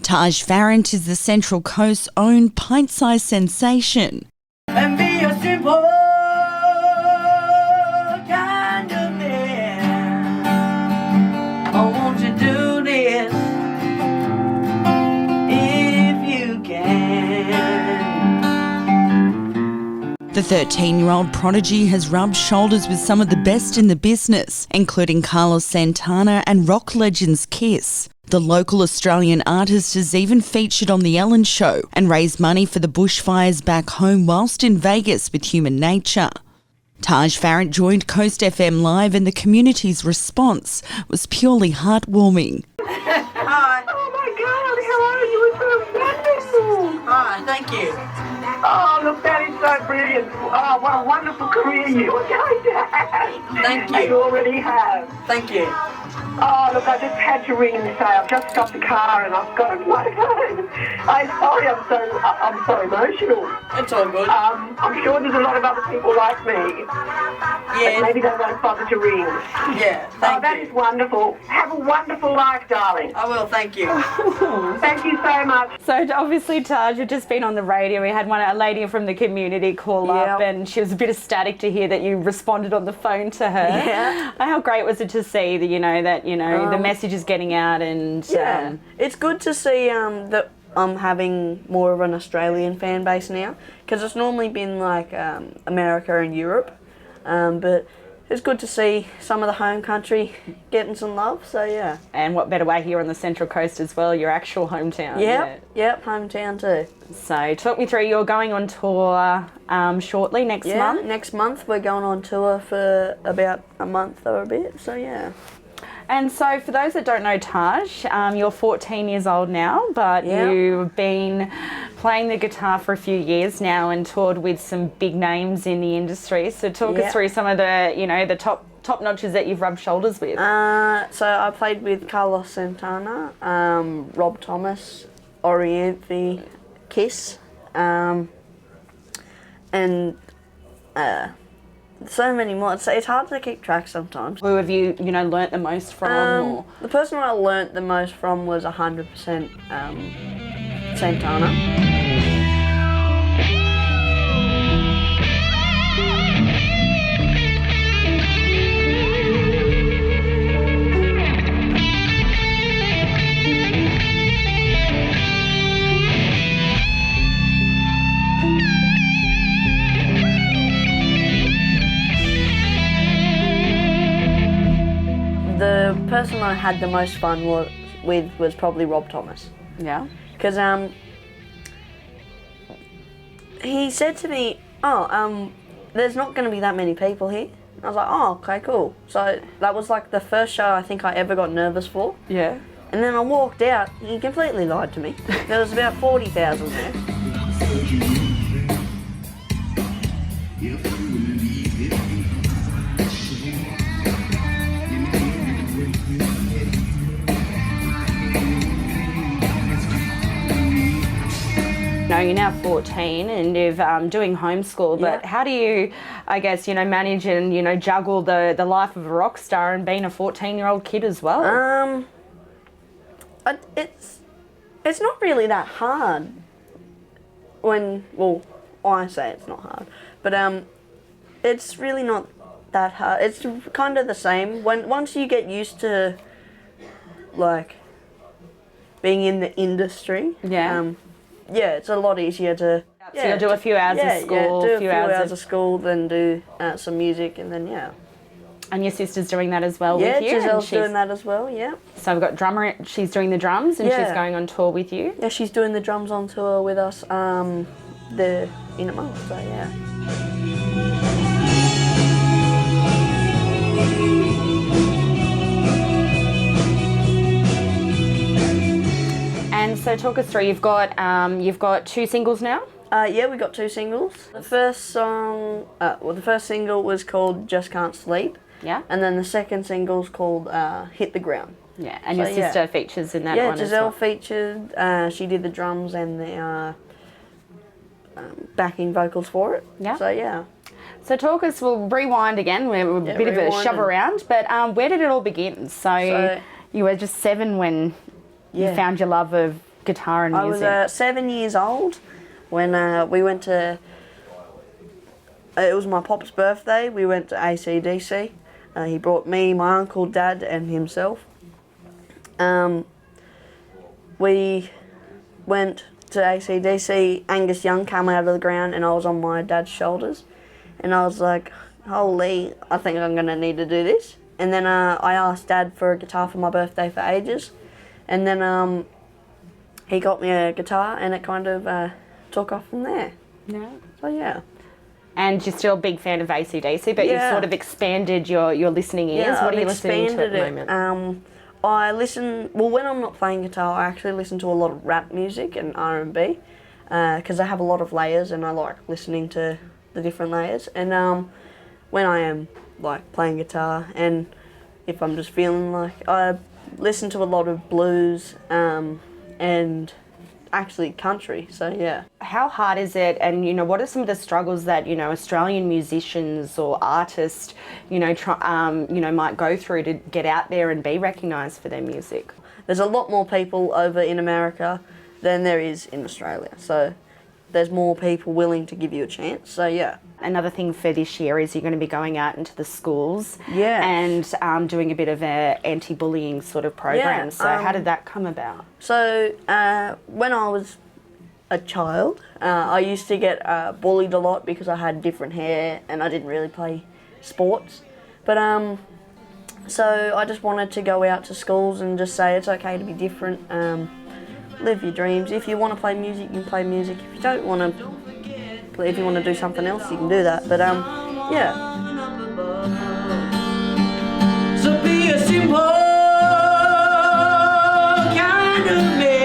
Taj Farrant is the Central Coast's own pint-sized sensation. And be a simple kind of man. Oh, won't you do this if you can? The 13-year-old prodigy has rubbed shoulders with some of the best in the business, including Carlos Santana and rock legends Kiss. The local Australian artist has even featured on The Ellen Show and raised money for the bushfires back home whilst in Vegas with Human Nature. Taj Farrant joined Coast FM Live and the community's response was purely heartwarming. Hi. Oh my God, how are you? It's so wonderful. Hi, thank you. Oh, look, that is so brilliant. Oh, what a wonderful career you are going to have. Thank you. And you already have. Thank you. Oh, look, I just had to ring and say I've just stopped the car and I've got my phone. I'm sorry, I'm so emotional. It's all good. I'm sure there's a lot of other people like me. Yeah. But maybe they won't bother to ring. Yeah, Oh, thank that you. is wonderful. Have a wonderful life, darling. I will, thank you. Thank you so much. So obviously, Taj, you've just been on the radio. We had a lady from the community call up, and she was a bit ecstatic to hear that you responded on the phone to her. Yeah. How great was it to see that the message is getting out and it's good to see that I'm having more of an Australian fan base now, because it's normally been like America and Europe, but it's good to see some of the home country getting some love. So yeah. And what better way here on the Central Coast as well, your actual hometown. Yep, hometown too. So talk me through, you're going on tour shortly next month? Next month we're going on tour for about a month or a bit, so yeah. And so for those that don't know Taj, you're 14 years old now, but you've been playing the guitar for a few years now and toured with some big names in the industry. So talk us through some of the, the top notches that you've rubbed shoulders with. So I played with Carlos Santana, Rob Thomas, Orianthi, Kiss, and so many more. It's hard to keep track sometimes. Who have you, learnt the most from? Or? The person I learnt the most from was 100% Santana. The person I had the most fun with was probably Rob Thomas. Yeah. Because he said to me, there's not going to be that many people here. I was like, oh, okay, cool. So that was like the first show I think I ever got nervous for. Yeah. And then I walked out, he completely lied to me. There was about 40,000 there. You're now 14 and you're doing homeschool, but how do you, I guess, manage and, juggle the life of a rock star and being a 14-year-old kid as well? It's not really that hard I say it's not hard, but it's really not that hard. It's kind of the same. Once you get used to, like, being in the industry, it's a lot easier to... So you'll do a few hours of school. Do a few hours of school, then do some music, and then, And your sister's doing that as well with you? Yeah, Giselle's doing that as well, yeah. So we've got drummer, she's doing the drums and she's going on tour with you? Yeah, she's doing the drums on tour with us in a month, so yeah. And so talk us through, you've got 2 singles now? Yeah, we got 2 singles. The first single was called Just Can't Sleep. Yeah. And then the second single's called Hit the Ground. Yeah, and your sister features in that one as well. Yeah, Giselle featured. She did the drums and the backing vocals for it. Yeah. So yeah. So talk us, we'll rewind again, we're a bit of a shove around, but where did it all begin? So you were just 7 when you found your love of guitar and I music? was 7 years old when we went to. It was my pop's birthday. We went to AC/DC. He brought me, my uncle, dad, and himself. We went to AC/DC. Angus Young came out of the ground, and I was on my dad's shoulders, and I was like, "Holy, I think I'm gonna need to do this." And then I asked Dad for a guitar for my birthday for ages, and then he got me a guitar, and it kind of took off from there. Yeah. So yeah. And you're still a big fan of AC/DC, but you've Yeah. sort of expanded your listening ears. Yeah, What are you I've listening to at the expanded moment? I listen, well, when I'm not playing guitar, I actually listen to a lot of rap music and R&B, because they have a lot of layers, and I like listening to the different layers. And when I am like playing guitar, and if I'm just feeling like, I listen to a lot of blues and actually country. So yeah. How hard is it, and what are some of the struggles that Australian musicians or artists might go through to get out there and be recognised for their music? There's a lot more people over in America than there is in Australia, so there's more people willing to give you a chance. So yeah. Another thing for this year is you're going to be going out into the schools, Yeah. and doing a bit of a anti-bullying sort of program. Yeah, So how did that come about? So when I was a child, I used to get bullied a lot because I had different hair and I didn't really play sports. But so I just wanted to go out to schools and just say it's okay to be different. Live your dreams. If you want to play music, you can play music. If you don't want to, if you want to do something else, you can do that. But yeah. So be a simple kind of man.